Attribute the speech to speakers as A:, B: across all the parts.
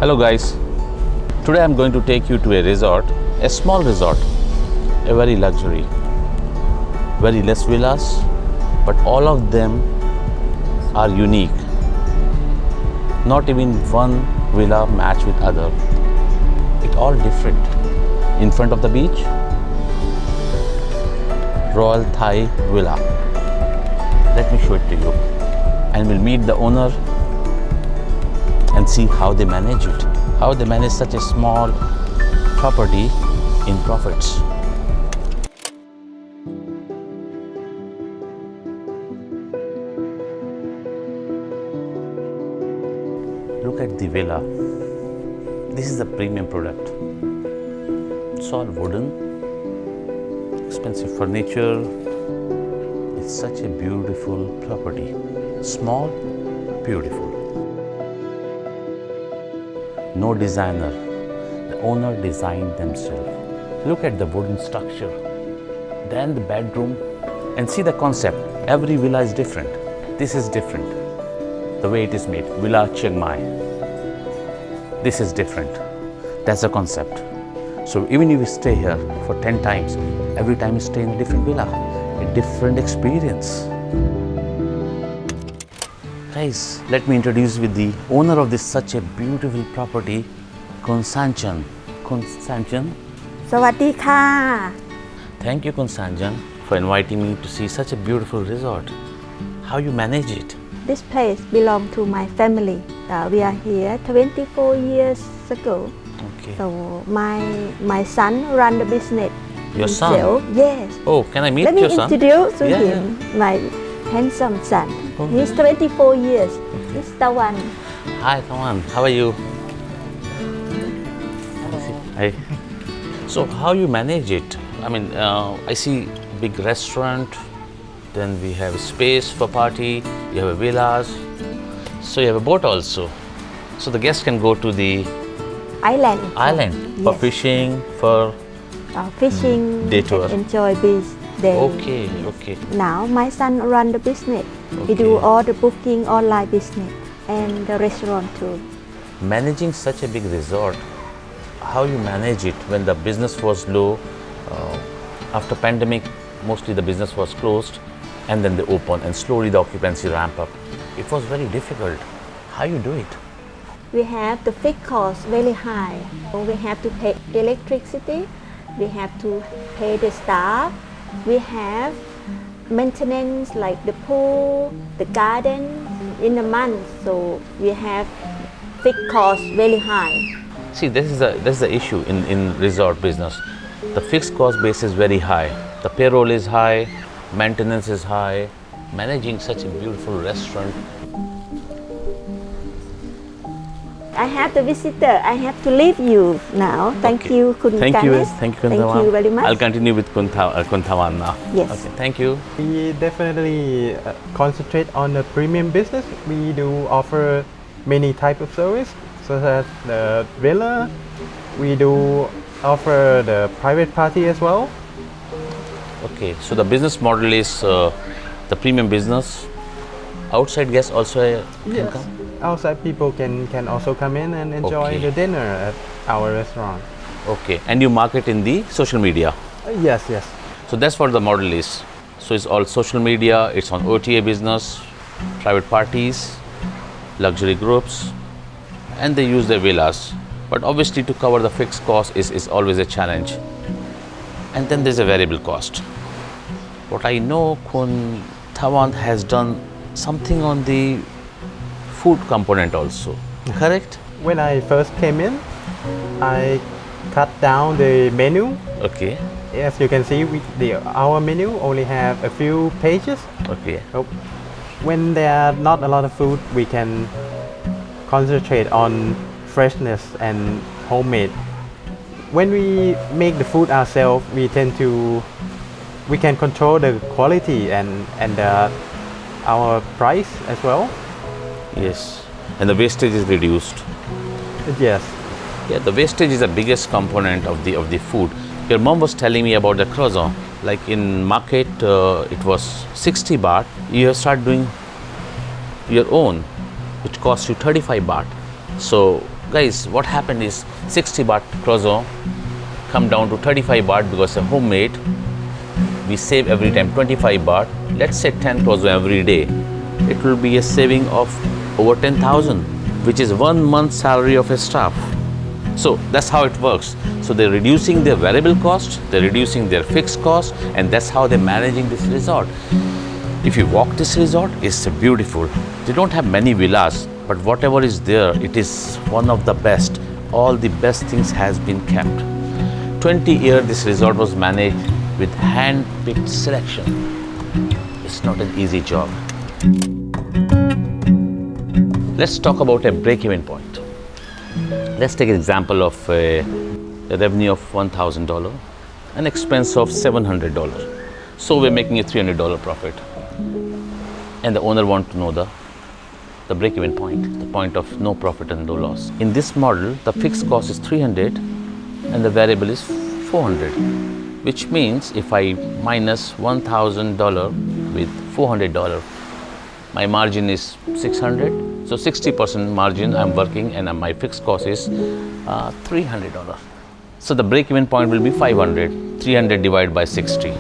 A: Hello guys, today I'm going to take you to a resort, a small resort, a very luxury, very less villas, but all of them are unique. Not even one villa match with other. It all different. In front of the beach, Royal Thai Villa. Let me show it to you. And we'll meet the owner and see how they manage it. How they manage such a small property in profits. Look at the villa. This is a premium product. It's all wooden, expensive furniture. It's such a beautiful property. Small, beautiful. No designer. The owner designed themselves. Look at the wooden structure. Then the bedroom. And see the concept. Every villa is different. This is different. The way it is made. Villa Chiang Mai. This is different. That's the concept. So even if you stay here for 10 times, every time you stay in a different villa, a different experience. Guys, let me introduce with the owner of this such a beautiful property, Kun Sanchan. Kun Sanchan.
B: สวัสดีค่ะ
A: Thank you, Kun Sanchan, for inviting me to see such a beautiful resort. How you manage it?
B: This place belong to my family. We are here 24 years ago.
A: Okay.
B: So my son run the business.
A: Your son?
B: himself. Yes.
A: Oh, can I meet
B: Let me
A: your son?
B: introduce to
A: Yeah,
B: him my handsome son.
A: Oh.
B: He's 24 years. He's Tawan.
A: Hi, Tawan. How are you? Hi. So how you manage it? I mean, I see big restaurant, then we have space for party, you have a villas, so you have a boat also. So the guests can go to the
B: Island.
A: island for
B: Yes.
A: fishing, for
B: Fishing.
A: Day tour.
B: And enjoy beach day.
A: okay, okay.
B: Now my son run the business. He do
A: Okay.
B: all the booking online business and the restaurant too.
A: Managing such a big resort, how you manage it when the business was low, after pandemic, mostly the business was closed and then they open and slowly the occupancy ramp up. It was very difficult. How you do it?
B: We have the fixed cost very high. So we have to pay electricity. We have to pay the staff. We have maintenance like the pool, the garden in a month. So we have fixed cost very high.
A: See, this is the issue in resort business. The fixed cost base is very high. The payroll is high, maintenance is high. Managing such a beautiful restaurant.
B: I have the visitor. I have to leave you now. Thank
A: Okay.
B: you, Kun
A: Thank you.
B: Ganesh.
A: Thank you, Kun
B: Thank
A: Tawan.
B: you very much.
A: I'll continue with Kun Tawan now.
B: Yes.
A: Okay, thank you.
C: We definitely concentrate on the premium business. We do offer many type of service, such as the villa. We do offer the private party as well.
A: Okay, so the business model is the premium business. Outside guests also can come?
C: Outside people can also come in and enjoy
A: Okay.
C: the dinner at our restaurant.
A: Okay, and you market in the social media.
C: Yes.
A: So that's what the model is. So it's all social media, it's on OTA business, private parties, luxury groups, and they use their villas. But obviously to cover the fixed cost is always a challenge. And then there's a variable cost. What I know, Kun Tawan has done something on the food component also, correct?
C: When I first came in, I cut down the menu.
A: Okay,
C: As you can see, our menu only have a few pages.
A: okay,
C: So when there are not a lot of food, we can concentrate on freshness and homemade. When we make the food ourselves, we can control the quality and our price as well.
A: yes. And the wastage is reduced.
C: Yes.
A: Yeah, the wastage is the biggest component of the food. Your mom was telling me about the croissant. Like in market, it was 60 baht. You have started doing your own, which costs you 35 baht. So guys, what happened is 60 baht croissant come down to 35 baht because they're homemade. We save every time 25 baht. Let's say 10 croissant every day. It will be a saving of over 10,000, which is 1 month's salary of a staff. So that's how it works. So they're reducing their variable cost, they're reducing their fixed cost, and that's how they're managing this resort. If you walk this resort, it's beautiful. They don't have many villas, but whatever is there, it is one of the best. All the best things has been kept. 20 years this resort was managed with hand-picked selection. It's not an easy job. Let's talk about a break-even point. Let's take an example of a revenue of $1,000, an expense of $700. So we're making a $300 profit. And the owner wants to know the break-even point, the point of no profit and no loss. In this model, the fixed cost is 300 and the variable is 400, which means if I minus $1,000 with $400, my margin is 600. So 60% margin I'm working, and my fixed cost is $300. So the break-even point will be 500, 300 divided by 60.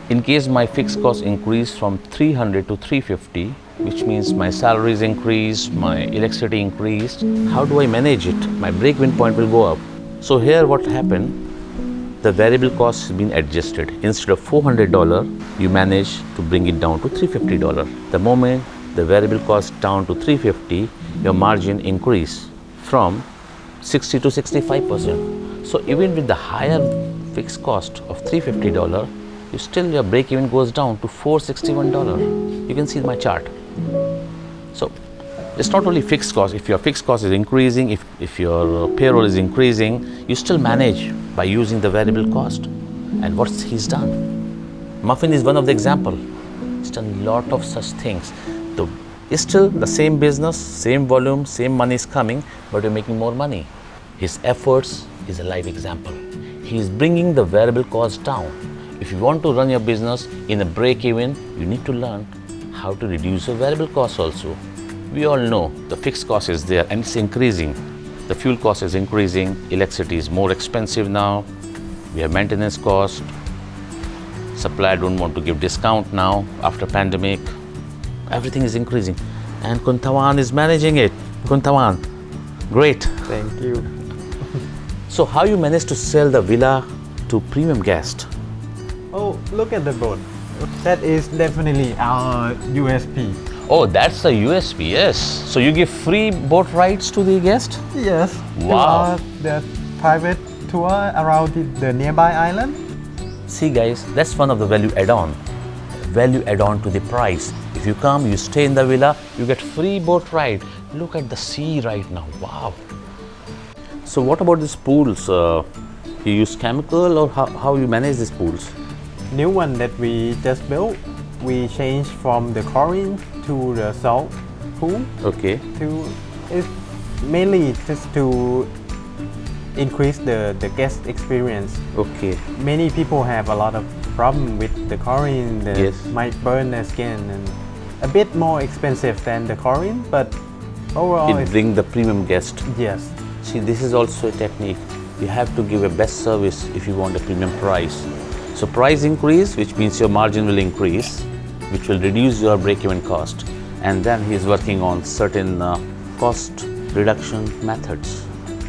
A: In case my fixed cost increase from 300 to 350, which means my salaries increased, my electricity increased, how do I manage it? My break-even point will go up. So here what happened, the variable cost has been adjusted. Instead of $400, you manage to bring it down to $350. The moment the variable cost down to 350, your margin increase from 60 to 65%. So even with the higher fixed cost of $350, your break-even goes down to $461. You can see my chart. So it's not only fixed cost. If your fixed cost is increasing, if your payroll is increasing, you still manage by using the variable cost. And what he's done? Muffin is one of the example. He's done a lot of such things. It's still the same business, same volume, same money is coming, but you're making more money. His efforts is a live example. He is bringing the variable cost down. If you want to run your business in a break-even, you need to learn how to reduce your variable cost also. We all know the fixed cost is there and it's increasing. The fuel cost is increasing, electricity is more expensive now, we have maintenance cost, supplier don't want to give discount now after pandemic. Everything is increasing, and Kuntawan is managing it. Kuntawan, great.
C: Thank you.
A: So how you manage to sell the villa to premium guests?
C: Oh, look at the boat. That is definitely our USP.
A: Oh, that's a USP, yes. So you give free boat rides to the guest?
C: Yes.
A: Wow.
C: The private tour around the nearby island.
A: See guys, that's one of the value add-on. Value add-on to the price. If you come, you stay in the villa, you get free boat ride. Look at the sea right now, wow. So what about these pools? You use chemical, or how you manage these pools?
C: New one that we just built, we changed from the chlorine to the salt pool.
A: Okay.
C: It's mainly just to increase the guest experience.
A: Okay.
C: Many people have a lot of problem with the chlorine that
A: Yes.
C: might burn their skin, and a bit more expensive than the chlorine, but overall
A: It brings the premium guest.
C: yes.
A: See, this is also a technique. You have to give a best service if you want a premium price. So price increase, which means your margin will increase, which will reduce your break-even cost. And then he is working on certain cost reduction methods.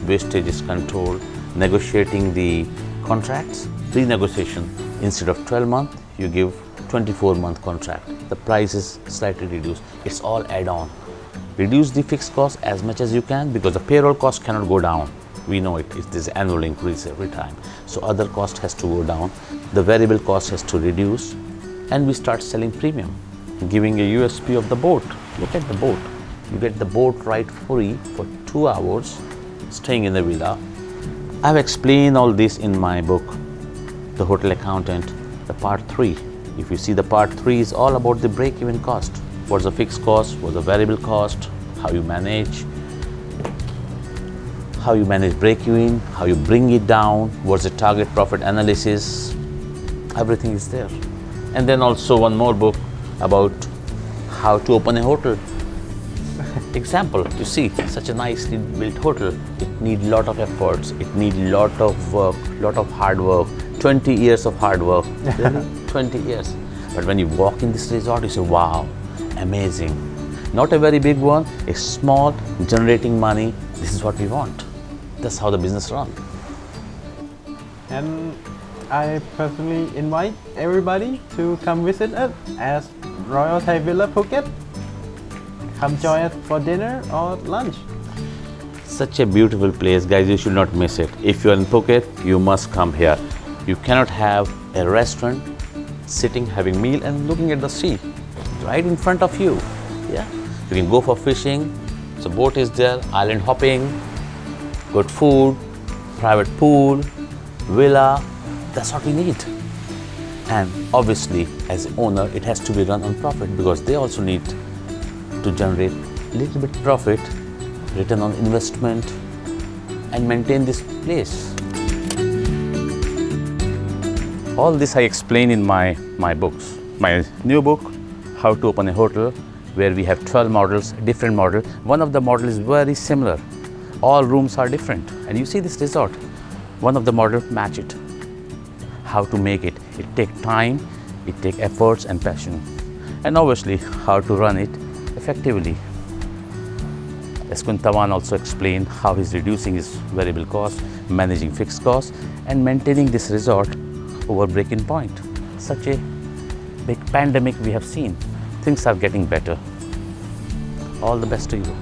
A: Wastage is controlled, negotiating the contracts, renegotiation. Instead of 12 months, you give 24-month contract. The price is slightly reduced. It's all add-on. Reduce the fixed cost as much as you can, because the payroll cost cannot go down. We know it. It's this annual increase every time. So other cost has to go down. The variable cost has to reduce, and we start selling premium, giving a USP of the boat. Look at the boat. You get the boat ride free for 2 hours, staying in the villa. I've explained all this in my book, The Hotel Accountant, the part 3. If you see, the part 3 is all about the break-even cost. What's the fixed cost, what's the variable cost, how you manage break-even, how you bring it down, what's the target profit analysis. Everything is there. And then also one more book about how to open a hotel. Example, you see, such a nicely built hotel, it needs lot of efforts, it needs lot of work, lot of hard work, 20 years of hard work, really? 20 years. But when you walk in this resort, you say, wow, amazing. Not a very big one, a small, generating money. This is what we want. That's how the business runs.
C: And I personally invite everybody to come visit us as Royal Thai Villa Phuket. Come join us for dinner or lunch.
A: Such a beautiful place, guys, you should not miss it. If you are in Phuket, you must come here. You cannot have a restaurant sitting, having meal and looking at the sea right in front of you. Yeah, you can go for fishing, so boat is there, island hopping, good food, private pool, villa. That's what we need. And obviously, as an owner, it has to be run on profit because they also need to generate a little bit profit, return on investment, and maintain this place. All this I explain in my books. My new book, How to Open a Hotel, where we have 12 models, different models. One of the models is very similar. All rooms are different. And you see this resort, one of the models match it. How to make it. It takes time, it takes efforts and passion. And obviously, how to run it effectively. As Kuntawan also explained how he's reducing his variable cost, managing fixed costs, and maintaining this resort over breaking point. Such a big pandemic we have seen. Things are getting better. All the best to you.